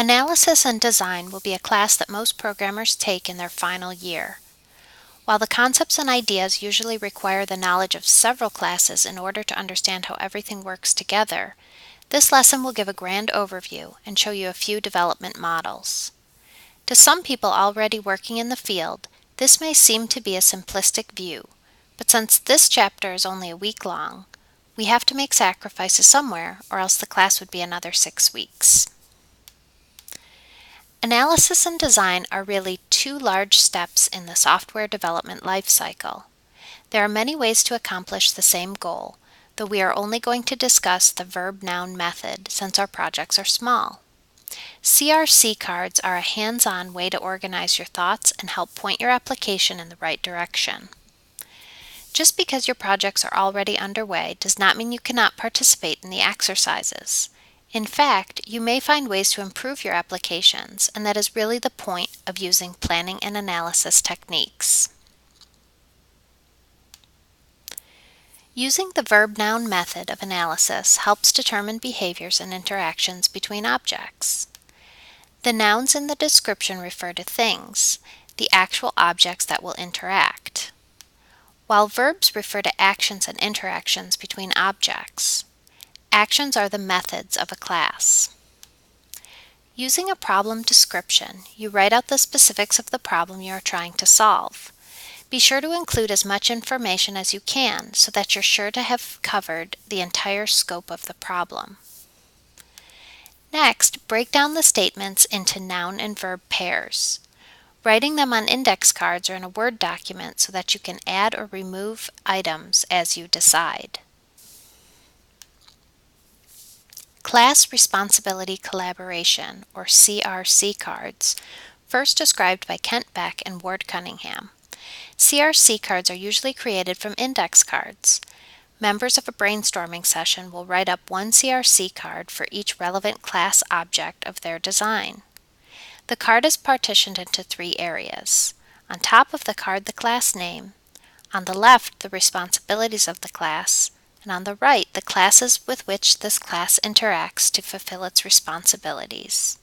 Analysis and Design will be a class that most programmers take in their final year. While the concepts and ideas usually require the knowledge of several classes in order to understand how everything works together, this lesson will give a grand overview and show you a few development models. To some people already working in the field, this may seem to be a simplistic view, but since this chapter is only a week long, we have to make sacrifices somewhere or else the class would be another 6 weeks. Analysis and design are really two large steps in the software development lifecycle. There are many ways to accomplish the same goal, though we are only going to discuss the verb-noun method since our projects are small. CRC cards are a hands-on way to organize your thoughts and help point your application in the right direction. Just because your projects are already underway does not mean you cannot participate in the exercises. In fact, you may find ways to improve your applications, and that is really the point of using planning and analysis techniques. Using the verb-noun method of analysis helps determine behaviors and interactions between objects. The nouns in the description refer to things, the actual objects that will interact, while verbs refer to actions and interactions between objects. Actions are the methods of a class. Using a problem description, you write out the specifics of the problem you are trying to solve. Be sure to include as much information as you can so that you're sure to have covered the entire scope of the problem. Next, break down the statements into noun and verb pairs. Writing them on index cards or in a Word document so that you can add or remove items as you decide. Class Responsibility Collaboration, or CRC cards, first described by Kent Beck and Ward Cunningham. CRC cards are usually created from index cards. Members of a brainstorming session will write up one CRC card for each relevant class object of their design. The card is partitioned into 3 areas. On top of the card, the class name. On the left, the responsibilities of the class. And on the right, the classes with which this class interacts to fulfill its responsibilities.